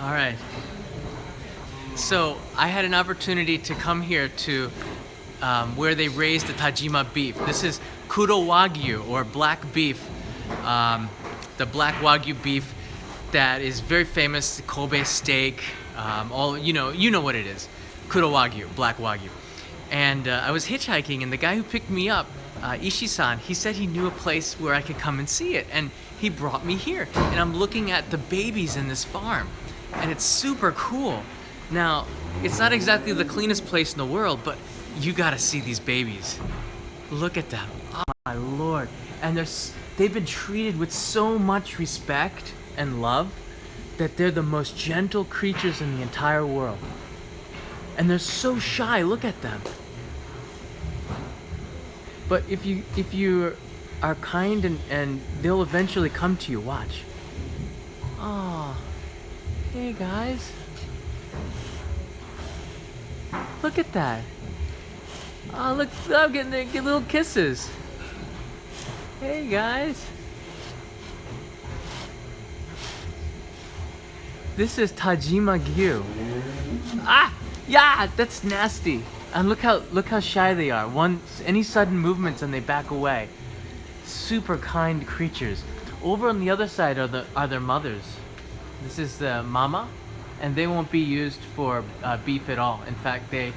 All right. So I had an opportunity to come here to where they raise the Tajima beef. This is Kuro Wagyu, or black beef, the black Wagyu beef that is very famous. Kobe steak, all you know what it is. Kuro Wagyu, black Wagyu. And I was hitchhiking, and the guy who picked me up, Ishii-san, he said he knew a place where I could come and see it, and he brought me here. And I'm looking at the babies in this farm, and it's super cool. Now, it's not exactly the cleanest place in the world, but you gotta see these babies. Look at them. Oh my lord. And they've been treated with so much respect and love that they're the most gentle creatures in the entire world. And they're so shy, look at them. But if you are kind and they'll eventually come to you, watch. Oh, hey guys. Look at that. Oh, look, I'm getting little kisses. Hey guys. This is Tajima Gyu. Ah! Yeah, that's nasty. And look how shy they are. Any sudden movements and they back away. Super kind creatures. Over on the other side are their mothers. This is the mama, and they won't be used for beef at all. In fact, they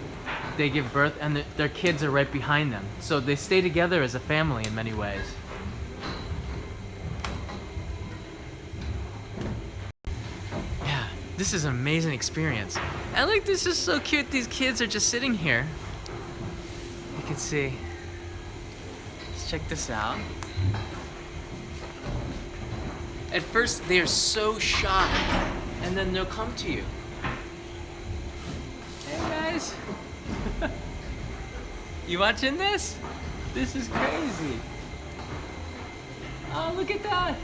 give birth, and their kids are right behind them. So they stay together as a family in many ways. Yeah, this is an amazing experience. And look, this is so cute. These kids are just sitting here. You can see. Let's check this out. At first, they are so shy, and then they'll come to you. Hey guys. You watching this? This is crazy. Oh, look at that.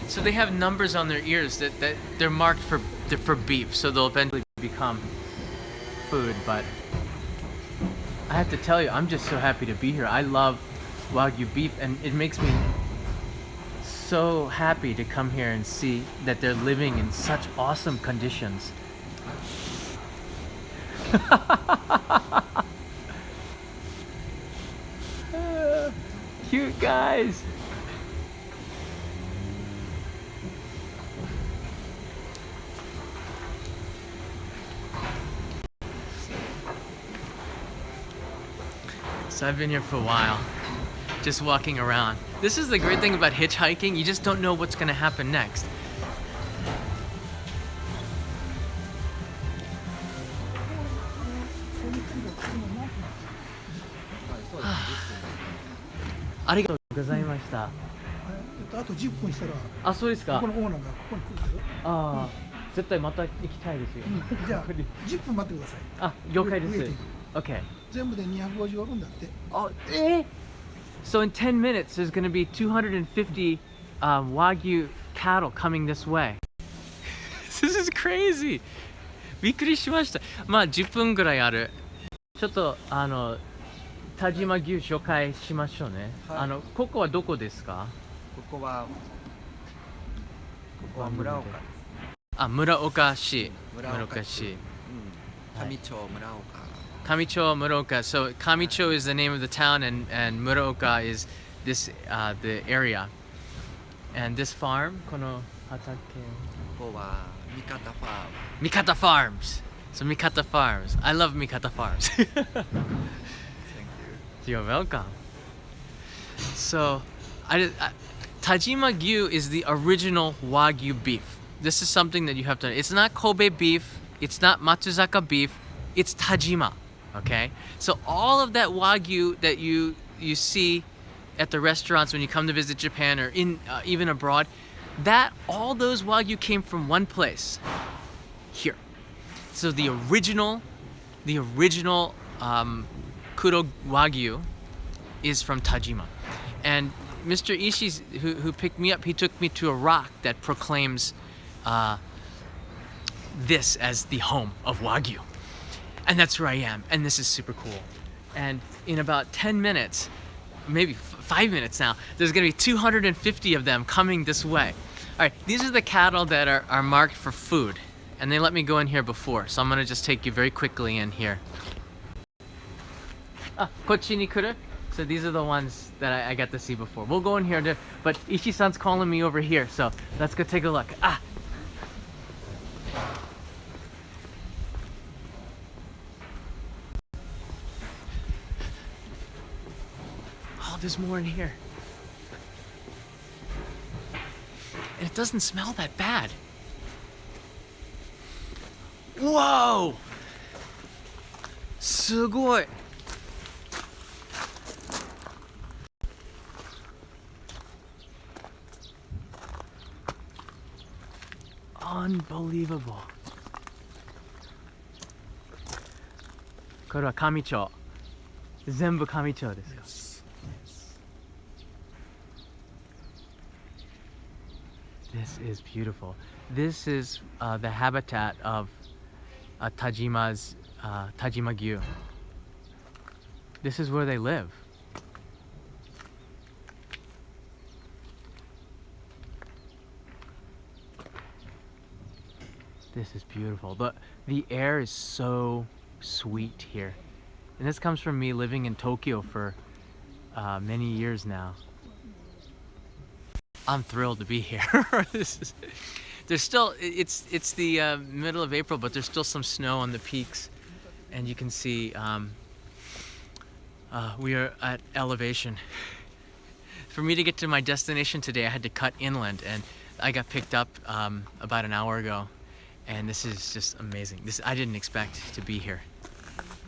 So they have numbers on their ears that they're marked for beef, so they'll eventually become food. But I have to tell you, I'm just so happy to be here. I love Wagyu beef, and it makes me so happy to come here and see that they're living in such awesome conditions. Cute guys. So I've been here for a while, just walking around. This is the great thing about hitchhiking, you just don't know what's gonna happen next. Arigatou gozaimashita. あと10分したら、あ、そうですか。ここのオーナーがここに来るんですよ。ああ、絶対また行きたいですよ。じゃあ10分待ってください。あ、了解です。上へ Okay. 全部で250おるんだって。 Oh, So in 10 minutes, there's going to be 250 Wagyu cattle coming this way. This is crazy. びっくりしました。まあ10分ぐらいある。ちょっと田島牛紹介しましょうね。はい、ここはどこですか？ここは村岡です。あ、村岡市。村岡市。上町村岡。Kamicho Muroka. So Kamicho is the name of the town, and Muroka is the area. And this farm, この畑。ここはMikata Farm. Mikata Farms. So Mikata Farms. I love Mikata Farms. Thank you. You're welcome. So, Tajima Gyu is the original Wagyu beef. This is something that you have to. It's not Kobe beef. It's not Matsuzaka beef. It's Tajima. Okay, so all of that Wagyu that you see at the restaurants when you come to visit Japan or even abroad, all those Wagyu came from one place, here. So the original Kuro Wagyu is from Tajima, and Mr. Ishii, who picked me up, he took me to a rock that proclaims this as the home of Wagyu. And that's where I am, and this is super cool. And in about 10 minutes, maybe 5 minutes now. There's gonna be 250 of them coming this way. All right, these are the cattle that are marked for food, and they let me go in here before, so I'm gonna just take you very quickly in here. Ah, kochi ni kuru? So these are the ones that I got to see before. We'll go in here, but Ishii-san's calling me over here, so let's go take a look. Ah! Oh, there's more in here. And it doesn't smell that bad. Whoa! Sugoi! Unbelievable. これは上町。全部上町ですか。This is beautiful. This is the habitat of Tajima's Tajima Wagyu. This is where they live. This is beautiful. The air is so sweet here. And this comes from me living in Tokyo for many years now. I'm thrilled to be here. There's still, it's the middle of April, but there's still some snow on the peaks. And you can see we are at elevation. For me to get to my destination today, I had to cut inland, and I got picked up about an hour ago. And this is just amazing. I didn't expect to be here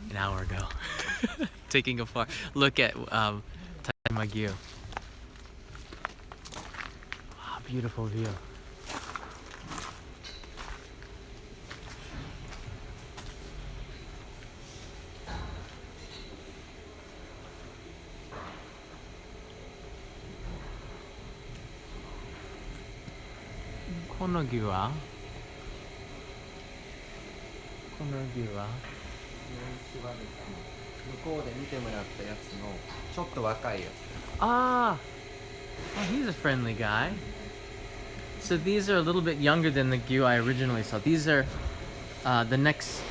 an hour ago. Taking a far look at Tajima Wagyu. Wow, beautiful view. Kono gyu wa? この牛は向こうで見てもらったやつのちょっと若いやつ。Ah, oh, he's a friendly guy. So these are a little bit younger than the gyu I originally saw. These are the next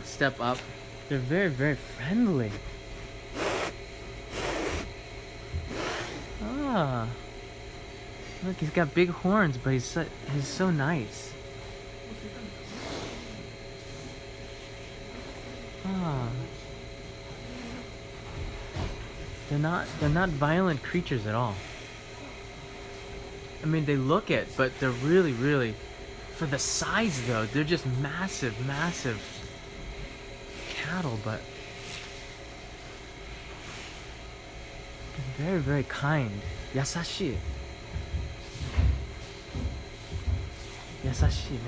step up. They're very, very friendly. Ah, look, he's got big horns, but he's so nice. Ah. They're not violent creatures at all. I mean, they look it, but they're really, really, for the size though, they're just massive, massive cattle, but they're very, very kind. Yasashi. Yasashi, ne.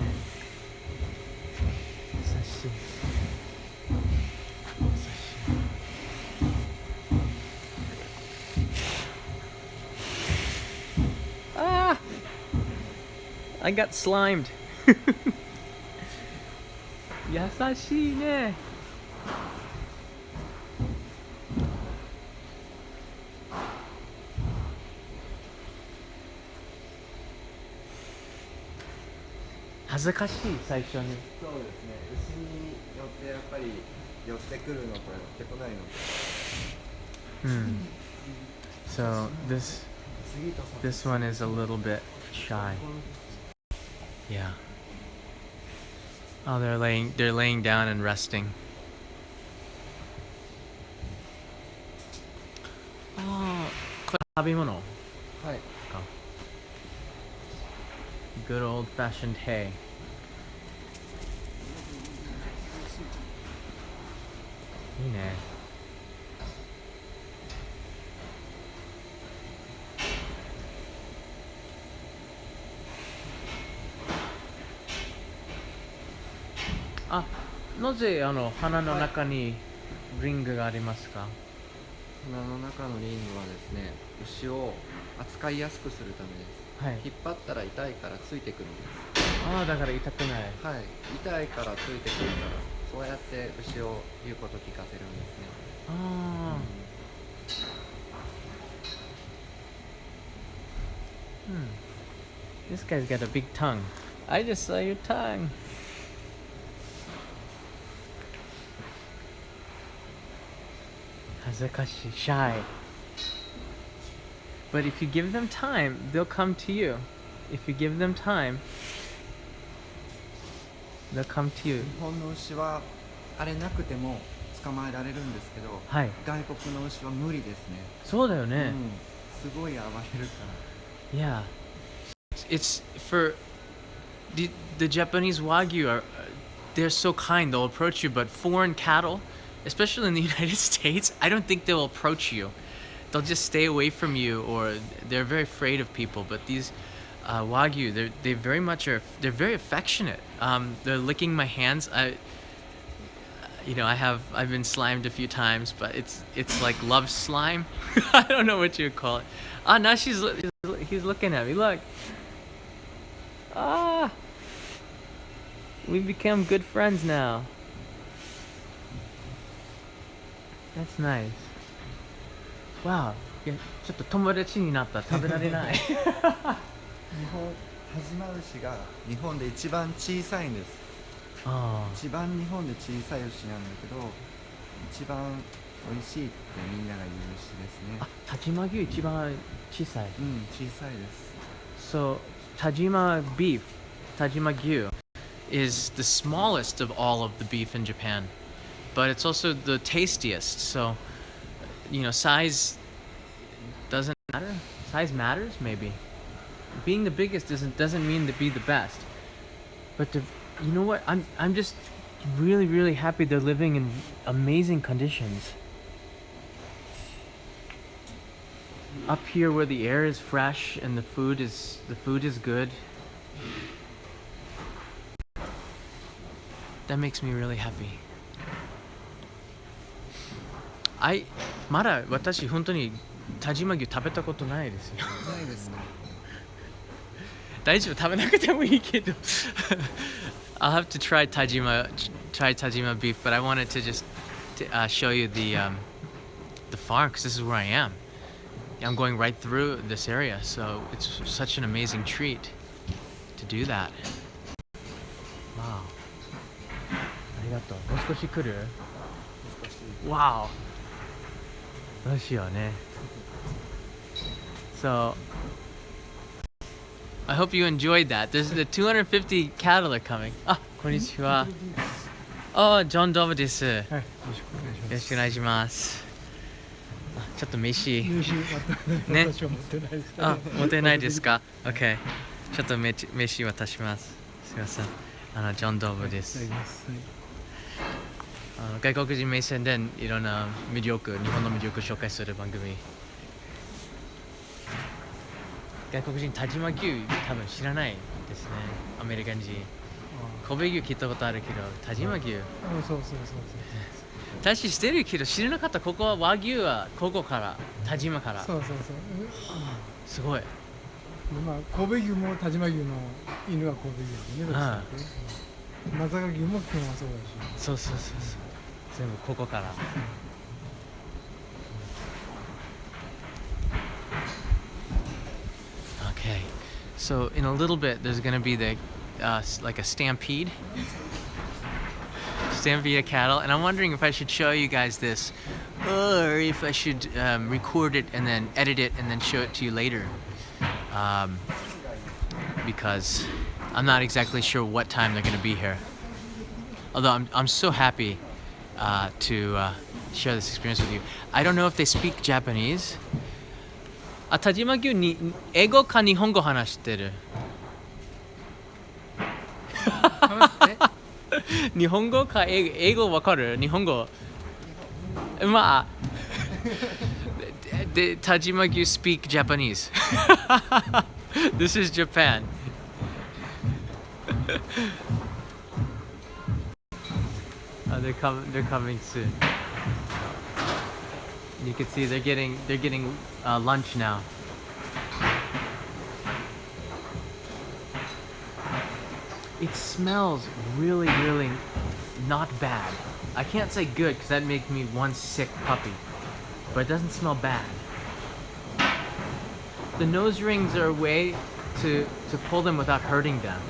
Yasashi. Ah! I got slimed. Yasashi ne. Hazakashi, 最初に。そうですね。牛によってやっぱり寄ってくるのと寄ってこないのと。So this one is a little bit shy. Yeah. Oh, they're laying down and resting. Oh, これ食べ物。はい。Good old-fashioned hay.いいね。あ、なぜ花の中にリングがありますか？花の中のリングはですね、牛を扱いやすくするためです。はい。引っ張ったら痛いからついてくるんです。ああ、だから痛くない。はい。痛いからついてくるから、そうやって牛を言うこと聞かせるんですね。あ This guy's got a big tongue. I just saw your tongue. Hazakashi, shy. But if you give them time, they'll come to you. If you give them time, they'll come to you. 日本の牛はあれなくても捕まえられるんですけど、はい。外国の牛は無理ですね。そうだよね。すごい暴れるから。Yeah. It's for the Japanese Wagyu are they're so kind, they'll approach you, but foreign cattle, especially in the United States, I don't think they'll approach you. They'll just stay away from you, or they're very afraid of people. But these Wagyu, they very much are. They're very affectionate. They're licking my hands. I've been slimed a few times, but it's like love slime. I don't know what you would call it. Now he's looking at me. Look. We've become good friends now. That's nice. Wow. ちょっと友達になった。食べられない。タジマ牛が日本で一番小さいんです。一番日本で小さい牛なんだけど、一番美味しいってみんなが言う牛ですね。タジマ牛一番小さい。小さいです。So, Tajima beef, Tajima Gyu, is the smallest of all of the beef in Japan, but it's also the tastiest. So, size doesn't matter. Size matters, maybe. Being the biggest doesn't mean to be the best. But you know what? I'm just really, really happy they're living in amazing conditions. Up here where the air is fresh and the food is good. That makes me really happy. まだ私本当にタジマ牛食べたことないですよ。ないですね。大丈夫、食べなくてもいいけど。I'll have to try Tajima beef, but I wanted to just show you the farm, because this is where I am. I'm going right through this area, so it's such an amazing treat to do that. Wow. ありがとう。もう少し来る？ Wow. どうしようね。So, I hope you enjoyed that. There's the 250 cattle are coming. こんにちは。ジョン・ドブです。よろしくお願いします。ちょっと飯。ね。持ってないですか ?OK。ちょっと飯渡します。すみません。ジョン・ドブです。外国人目線でいろんな日本の魅力を紹介する番組。外国人タジマ牛多分知らないですね。アメリカ人。神戸牛聞いたことあるけど、タジマ牛。そう。私知ってるけど知らなかった。ここは和牛はここからタジマから。そう。すごい。神戸牛もタジマ牛の犬は神戸牛だね。松阪牛も基本はそうだし。そう。全部ここから。Okay, so in a little bit there's gonna be the like a stampede of cattle, and I'm wondering if I should show you guys this, or if I should record it and then edit it and then show it to you later, because I'm not exactly sure what time they're gonna be here. Although I'm so happy to share this experience with you. I don't know if they speak Japanese. タジマ牛に英語か日本語話してる。日本語か英語わかる？日本語。まあ。で、タジマ牛 speak Japanese. This is Japan. They're coming soon. You can see they're getting lunch now. It smells really, really not bad. I can't say good because that'd make me one sick puppy, but it doesn't smell bad. the nose rings are a way to pull them without hurting them.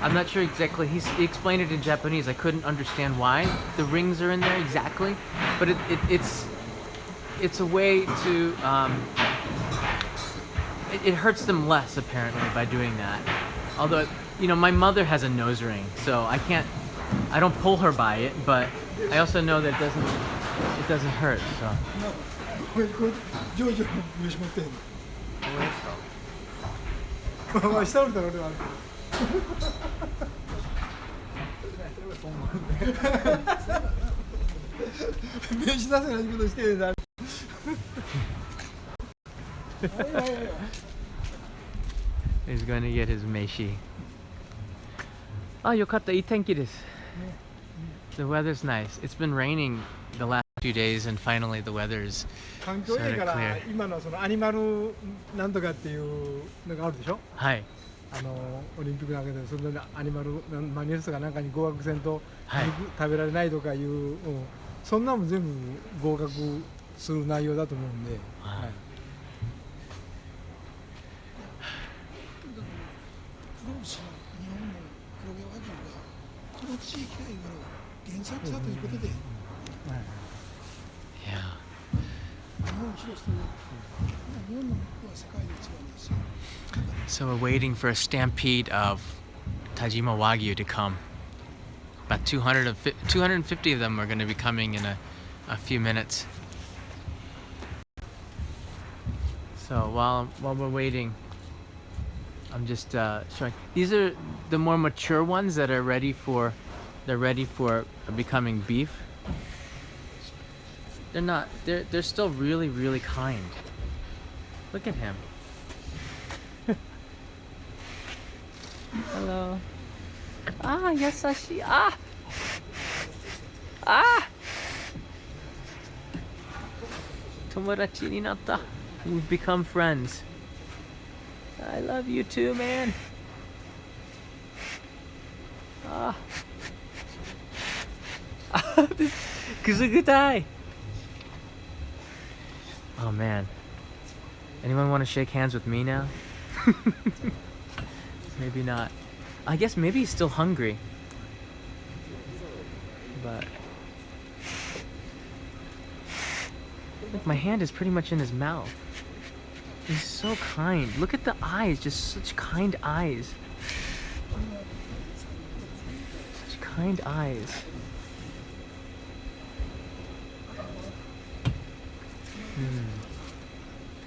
I'm not sure exactly. He explained it in Japanese. I couldn't understand why the rings are in there exactly, but it's a way to it hurts them less apparently by doing that. Although, you know, my mother has a nose ring, so I don't pull her by it, but I also know that it doesn't hurt. So. これジョージの飯持ってんの。どうですか？まあ下降りたら俺は。名刺出せないことしてるんだ。He's going to get his meishi. Ah, yokata, ii tenki desu. The weather's nice. It's been raining the last few days, and finally the weather's 環境いいから今のそのアニマルなんとかっていうのがあるでしょ。はい。オリンピックの中でそれでアニマルマニュースかなんかに合格せんとはい肉食べられないとかいう、そんなもん全部合格する内容だと思うんで。はい。黒牛の日本の黒毛和牛がこの地域がいわゆる原作者ということで、Yeah. 日本を広くする日本の肉は世界で一番ですよ。 So we're waiting for a stampede of Tajima Wagyu to come. About 250 of them are going to be coming in a few minutes. So while we're waiting, I'm just showing. These are the more mature ones that are ready for becoming beef. They're still really, really kind. Look at him. Hello. Ah, yasashi. Ah. Tomodachi ni natta. We've become friends. I love you too, man. This kuzugutai. Oh man. Anyone want to shake hands with me now? Maybe not. I guess maybe he's still hungry. But look, my hand is pretty much in his mouth. He's so kind. Look at the eyes, just such kind eyes. Such kind eyes.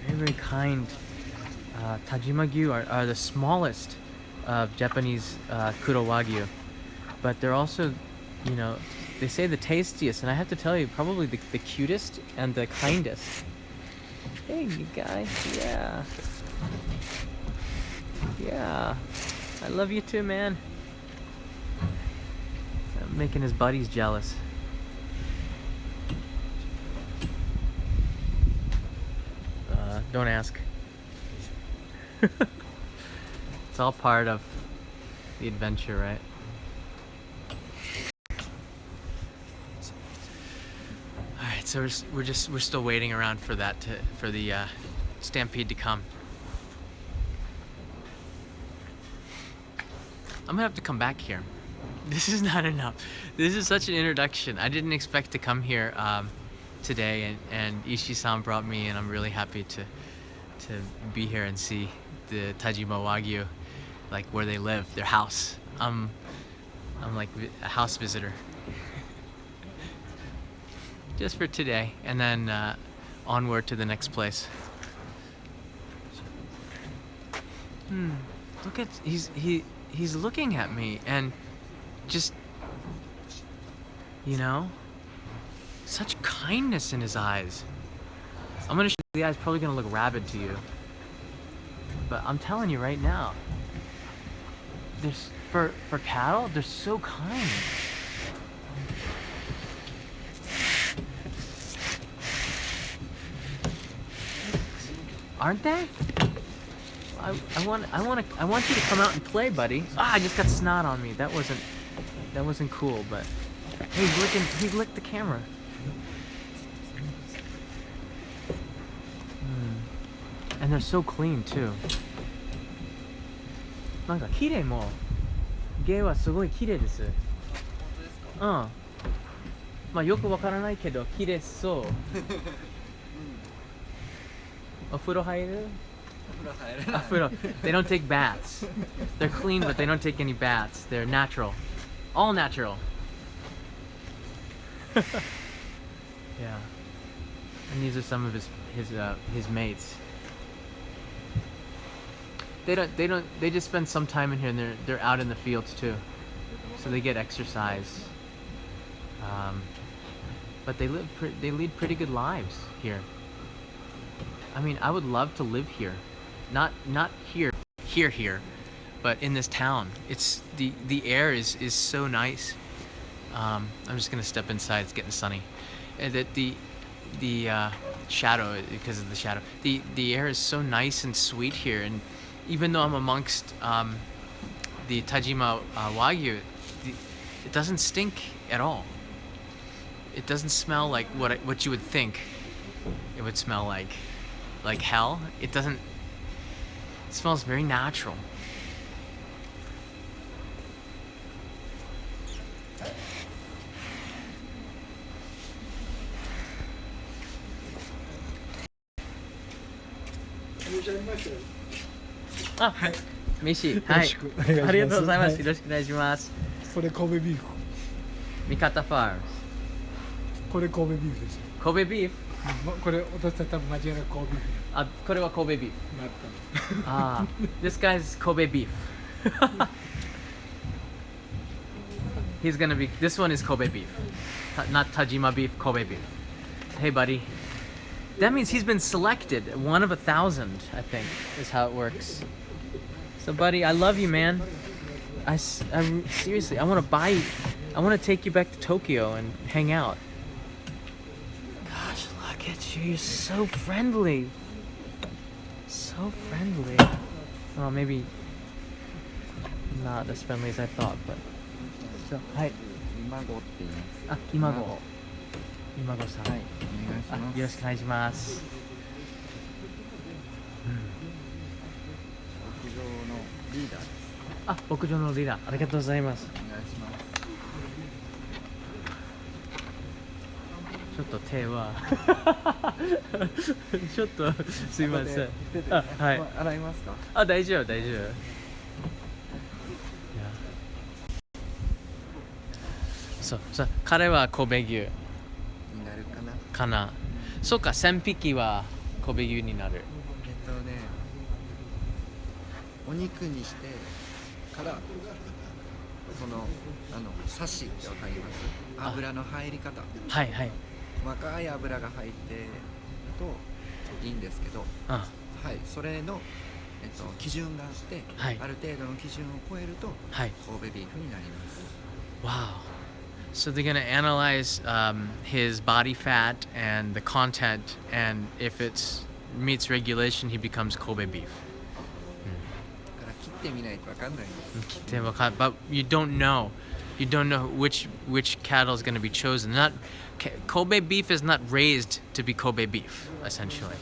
Very, very kind. Tajima Gyu are the smallest of Japanese Kuro Wagyu, but they're also, you know, they say the tastiest, and I have to tell you, probably the cutest and the kindest. Hey, you guys, yeah. Yeah. I love you too, man. I'm making his buddies jealous. Don't ask. It's all part of the adventure, right? All right, so we're still waiting around for the stampede to come. I'm gonna have to come back here. This is not enough. This is such an introduction. I didn't expect to come here today, and Ishii-san brought me, and I'm really happy to be here and see the Tajima Wagyu, like where they live, their house. I'm like a house visitor. Just for today, and then onward to the next place. Look at he's looking at me, and just, you know, such kindness in his eyes. I'm gonna show you the eyes, probably gonna look rabid to you, but I'm telling you right now, for cattle, they're so kind. Aren't they? I want you to come out and play, buddy. Ah, I just got snot on me. That wasn't cool, but hey, he licked the camera. And they're so clean too. なんか綺麗も芸はすごい綺麗です。うん。まあよくわからないけど綺麗そう。お風呂入る？お風呂。They don't take baths. They're clean, but they don't take any baths. They're natural. All natural. Yeah. And these are some of his mates. They just spend some time in here, and they're out in the fields too, so they get exercise. But they lead pretty good lives here. I mean, I would love to live here, not here, but in this town. It's the air is so nice. I'm just gonna step inside. It's getting sunny. And that the shadow, because of the shadow. The air is so nice and sweet here, and even though I'm amongst the Tajima Wagyu, it doesn't stink at all. It doesn't smell like what you would think it would smell like hell. It doesn't. It smells very natural. Ah, Mishi. Hi. ありがとうございます。よろしくお願いします。これ神戸ビーフ。Mikata Farms. これ神戸ビーフですよ。Kobe beef. これ私たち多分間違いなく神戸ビーフ。あ、これは Kobe beef. なった。Ah, this guy's Kobe beef. He's gonna be. This one is Kobe beef, not Tajima beef. Kobe beef. Hey, buddy. That means he's been selected. 1 of 1,000, I think, is how it works. So, buddy, I love you, man. Seriously, I want to take you back to Tokyo and hang out. Gosh, look at you. You're so friendly. So friendly. Well, maybe not as friendly as I thought, but. So, hi. 今ごって言います。あ、今ご。今ごさん。はい、お願いします。よろしくお願いします。牧場のリーダーです。あ、牧場のリーダー、ありがとうございます。お願いします。ちょっと手はちょっとすいません。あ、はい。洗いますか？あ、大丈夫大丈夫。そうそう、彼は神戸牛になるかな。かな。そうか、1000匹は神戸牛になる。お肉にしてからそのサシってわかります？油の入り方。はいはい。細かい油が入ってるといいんですけど、あ、はい、それの基準があって、はい、ある程度の基準を超えると、はい、神戸ビーフになります。Wow. So they're gonna analyze his body fat and the content, and if it meets regulation, he becomes Kobe beef. だから切ってみないとわかんないんです。But you don't know which cattle is going to be chosen. Not Kobe beef is not raised to be Kobe beef, essentially.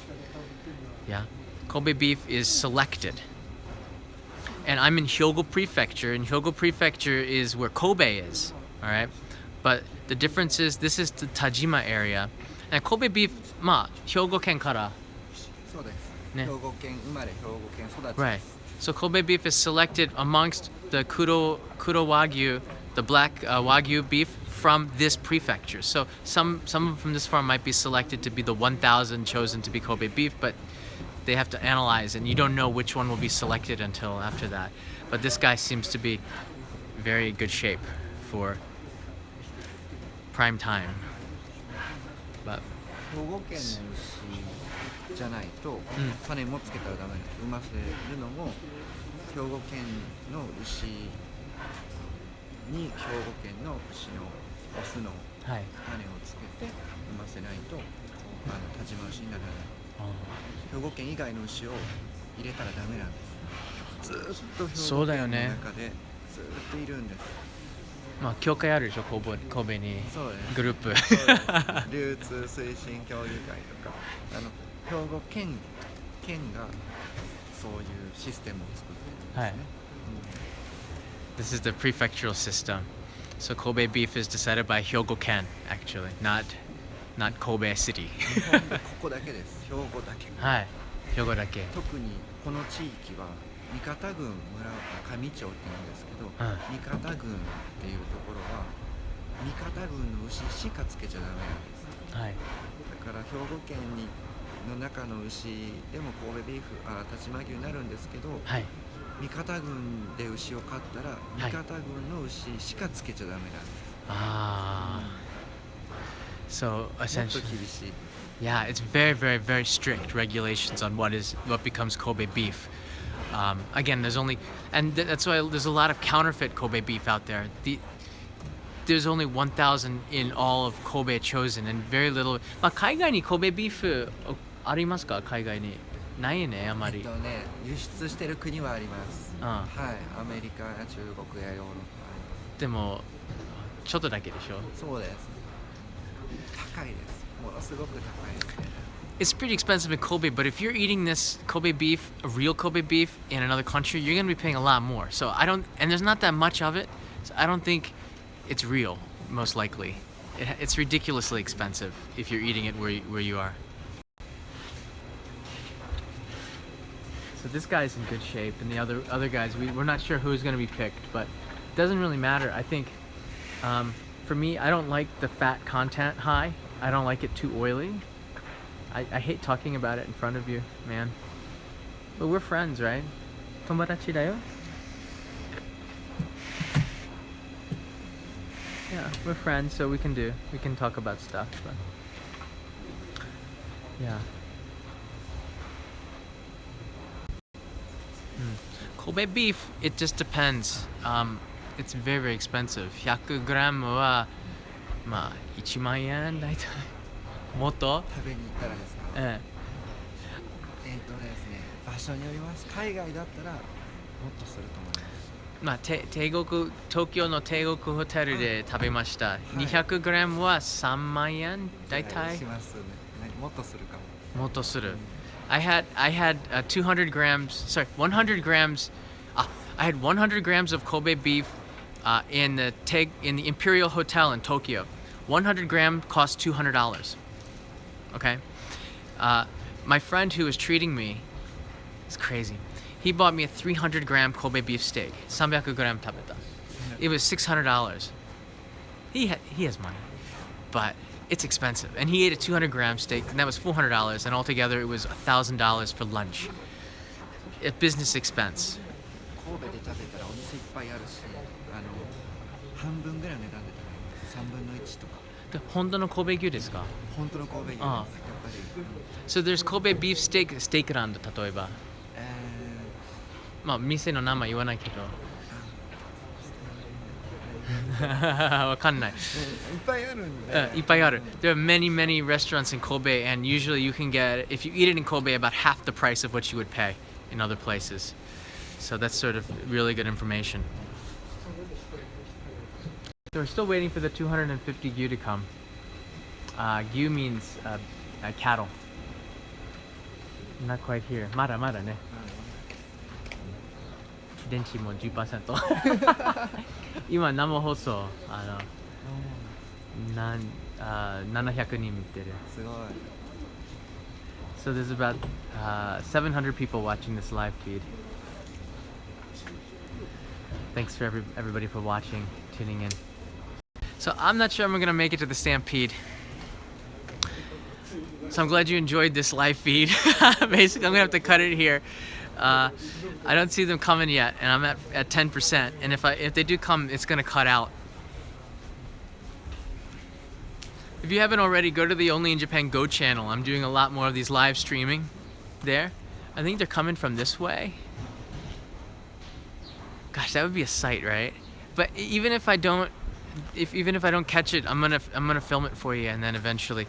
Yeah, Kobe beef is selected. And I'm in Hyogo prefecture, and Hyogo prefecture is where Kobe is. All right, but the difference is this is the Tajima area, and Kobe beef, まあ兵庫県から。そうです。ね。兵庫県生まれ、兵庫県育ちです。Right. So Kobe beef is selected amongst the Kuro Wagyu, the black Wagyu beef from this prefecture. So some from this farm might be selected to be the 1,000 chosen to be Kobe beef, but they have to analyze, and you don't know which one will be selected until after that. But this guy seems to be very good shape for prime time. But 兵庫県の牛じゃないと、種もつけたらダメです。産ませるのも兵庫県の牛に兵庫県の牛のオスの種をつけて産ませないと但馬牛にならない。兵庫県以外の牛を入れたらダメなんです。ずーっと兵庫県の中でずーっといるんです。まあ協会あるでしょ、神戸にグループ。流通推進協議会とか兵庫県県がそういうシステムを作ってるんですね、はい。This is the prefectural system. So Kobe beef is decided by Hyogo Ken, actually, not Kobe City. 日本でここだけです。兵庫だけ。はい。兵庫だけ。特にこの地域は三方郡村上町って言うんですけど、三方郡っていうところは三方郡の牛しかつけちゃダメなんです。はい。だから兵庫県の中の牛でも神戸ビーフ但馬牛になるんですけど、はい。三方郡で牛を飼ったら三方郡の牛しかつけちゃダメなんです。Ah. So もっと essentially, 厳しい。 yeah, it's very, very, very strict regulations on what becomes Kobe beef. Again, that's why there's a lot of counterfeit Kobe beef out there. There's only 1,000 in all of Kobe chosen, and very little. まあ海外にKobe beefありますか？海外にないね、あまり。輸出してる国はあります。ああ、はい、アメリカや中国やヨーロッパ。でもちょっとだけでしょ。そうです。高いです。ものすごく高いです。It's pretty expensive in Kobe, but if you're eating this Kobe beef, a real Kobe beef in another country, you're gonna be paying a lot more. So and there's not that much of it, so I don't think it's real, most likely. It's ridiculously expensive if you're eating it where you are. So this guy's in good shape, and the other guys, we're not sure who's gonna be picked, but it doesn't really matter. I think, for me, I don't like the fat content high. I don't like it too oily. I hate talking about it in front of you, man. But we're friends, right? Tomodachi da yo? Yeah, we're friends, so we can talk about stuff, but yeah. Kobe beef, it just depends. It's very, very expensive. 100g はまあ1万円だいたい。もっと？食べに行ったらですか？ですね、場所によります。海外だったらもっとすると思います。まあ東京の帝国ホテルで食べました。200g は3万円だいたい。しますね。もっとするかも。もっとする。I had 200 grams. Sorry, 100 grams. I had 100 grams of Kobe beef in the Imperial Hotel in Tokyo. 100 grams cost $200. Okay, my friend who was treating me, it's crazy. He bought me a 300-gram Kobe beef steak. 300g 食べた。It was $600. He has money, but it's expensive. And he ate a 200-gram steak, and that was $400. And altogether, it was $1,000 for lunch. A business expense. 神戸で食べたらお店いっぱいあるし、半分ぐらいの値段で食べます。3分の1とか。本当の神戸牛ですか？本当の神戸牛です。やっぱり。So there's Kobe beef steak, ステーキランド例えば。まあ店の名前言わないけど。わかんない。いっぱいあるんで。いっぱいある。There are many, many restaurants in Kobe, and usually you can get, if you eat it in Kobe, about half the price of what you would pay in other places. So that's sort of really good information. So we're still waiting for the 250 gyu to come. Gyu means cattle. Not quite here. まだまだね。電池も 10%。今生放送700人見てる。すごい。So there's about 700 people watching this live feed. Thanks for everybody for watching, tuning in. So I'm not sure I'm gonna make it to the Stampede. So I'm glad you enjoyed this live feed. Basically, I'm gonna have to cut it here. I don't see them coming yet, and I'm at 10%. And if they do come, it's gonna cut out. If you haven't already, go to the Only in Japan Go channel. I'm doing a lot more of these live streaming there. I think they're coming from this way. Gosh, that would be a sight, right? But even if I don't catch it, I'm gonna film it for you, and then eventually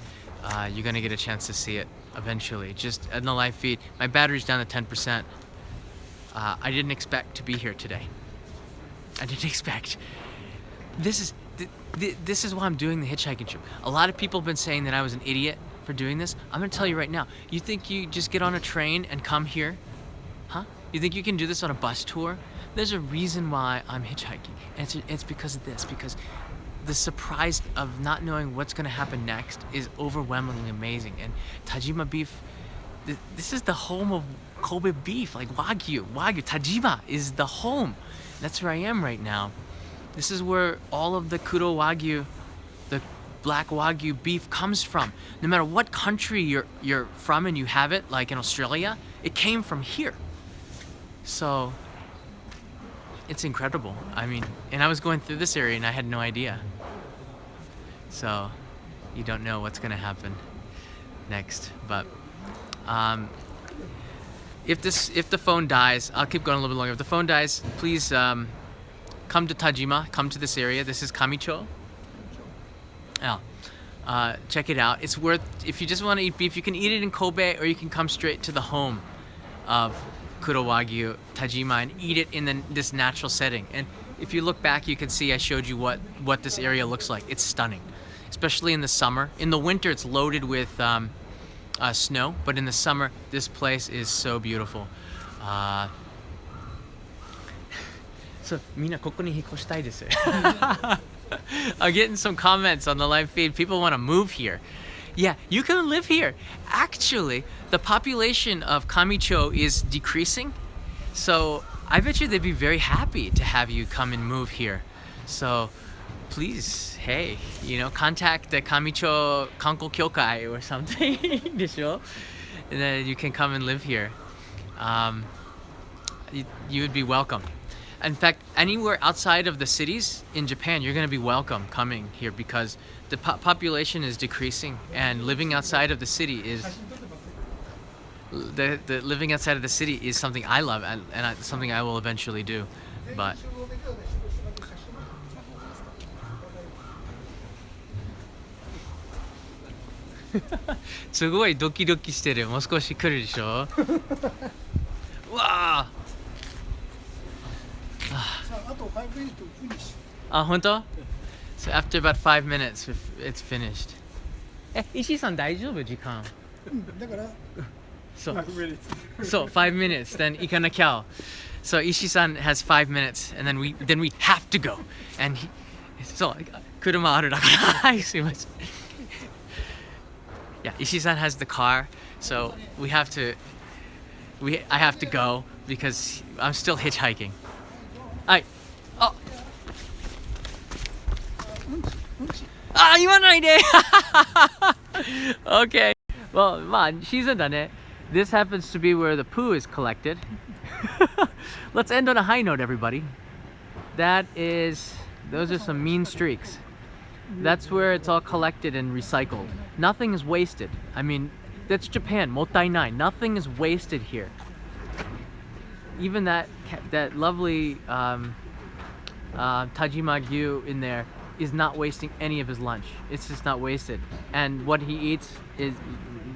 you're gonna get a chance to see it. Eventually, just in the live feed. My battery's down to 10%. I didn't expect to be here today. I didn't expect. This is why I'm doing the hitchhiking trip. A lot of people have been saying that I was an idiot for doing this? I'm gonna tell you right now. You think you just get on a train and come here? Huh? You think you can do this on a bus tour? There's a reason why I'm hitchhiking. And it's because of this, because the surprise of not knowing what's gonna happen next is overwhelmingly amazing. And Tajima beef, this is the home of Kobe beef, like Wagyu. Tajima is the home. That's where I am right now. This is where all of the Kuro Wagyu, the black Wagyu beef comes from. No matter what country you're from and you have it, like in Australia, it came from here. So it's incredible. I mean, and I was going through this area and I had no idea. So you don't know what's gonna happen next. But if the phone dies, I'll keep going a little bit longer. If the phone dies, please come to Tajima, come to this area. This is Kamicho. Yeah. Check it out. It's worth, if you just want to eat beef, you can eat it in Kobe or you can come straight to the home of Kuro Wagyu, Tajima, and eat it in this natural setting. And if you look back, you can see I showed you what this area looks like. It's stunning, especially in the summer. In the winter, it's loaded with snow, but in the summer, this place is so beautiful. So, みんなここに引っ越したいです。I'm getting some comments on the live feed. People want to move here. Yeah, you can live here. Actually, the population of Kamicho is decreasing. So I bet you they'd be very happy to have you come and move here. So please, hey, contact the Kamicho Kanko Kyokai or something. でしょ? And then you can come and live here. You would be welcome. In fact, anywhere outside of the cities in Japan, you're going to be welcome coming here because the population is decreasing, and living outside of the city is living outside of the city is something I love and something I will eventually do. Butすごいドキドキしてる。もう少し来るでしょ。うわあ。本当? So after about 5 minutes, it's finished. Ishii-san 大丈夫時間? だから So 5 minutes, then 行かなきゃ. So Ishii-san has 5 minutes, and then we have to go. And so 車あるだから。すいません。Yeah, Ishii-san has the car, so I have to go because I'm still hitchhiking. はい。言わないで。Okay. Well, まあ、シーズンだね。This happens to be where the poo is collected. Let's end on a high note, everybody. Those are some mean streaks. That's where it's all collected and recycled. Nothing is wasted. I mean, that's Japan, mottainai. Nothing is wasted here. Even that lovely Tajima Gyu in there is not wasting any of his lunch. It's just not wasted. And what he eats is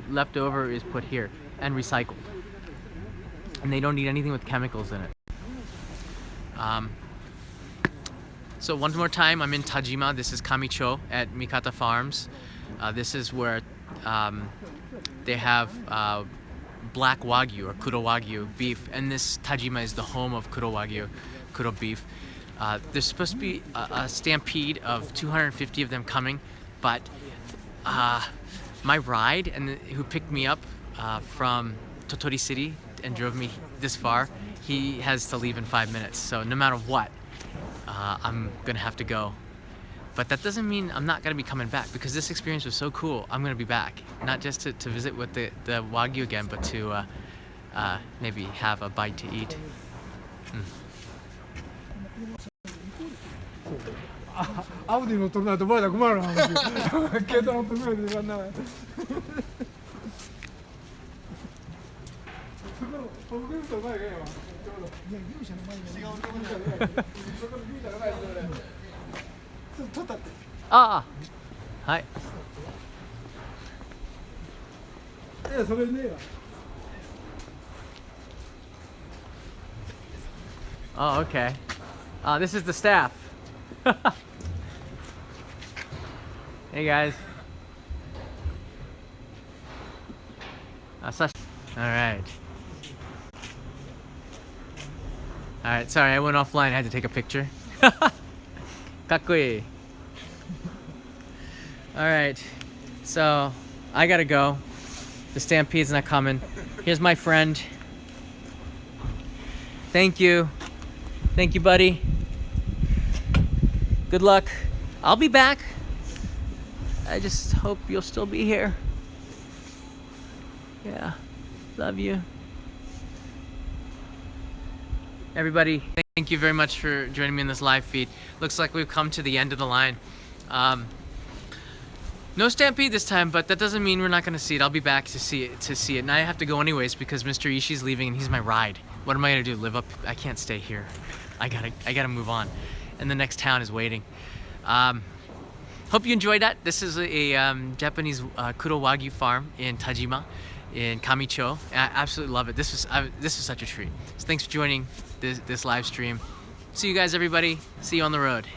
left over is put here and recycled. And they don't eat anything with chemicals in it. So one more time, I'm in Tajima. This is Kamicho at Mikata Farms. This is where they have black Wagyu or Kuro Wagyu beef, and this Tajima is the home of Kuro Wagyu, Kuro beef. There's supposed to be a stampede of 250 of them coming, but my ride who picked me up from Totori City and drove me this far, he has to leave in 5 minutes. So no matter what, I'm gonna have to go. But that doesn't mean I'm not gonna be coming back, because this experience was so cool. I'm gonna be back, not just to visit with the Wagyu again, but to maybe have a bite to eat. アウディ乗っとるないとバイだ困るな。軽トラ乗っとるぐらいで言わんな。そこのフォークリフトの前がいいわ。ちょうど。いや、牛舎の前に。違うところに。そこの牛舎がないんだよね。ちょっと取ったって。はい。いや、それねえわ。Oh, okay. This is the staff. Hey guys. All right. All right. Sorry, I went offline. I had to take a picture. かっこいい. All right. So I gotta go. The stampede's not coming. Here's my friend. Thank you. Thank you, buddy. Good luck. I'll be back. I just hope you'll still be here. Yeah. Love you. Everybody, thank you very much for joining me in this live feed. Looks like we've come to the end of the line. No stampede this time, but that doesn't mean we're not going to see it. I'll be back to see it. And I have to go anyways because Mr. Ishii's leaving and he's my ride. What am I going to do? Live up? I can't stay here. I gotta move on. And the next town is waiting. Hope you enjoyed that. This is a Japanese Kuro Wagyu farm in Tajima, in Kamicho. I absolutely love it. This was such a treat. So thanks for joining this live stream. See you guys, everybody. See you on the road.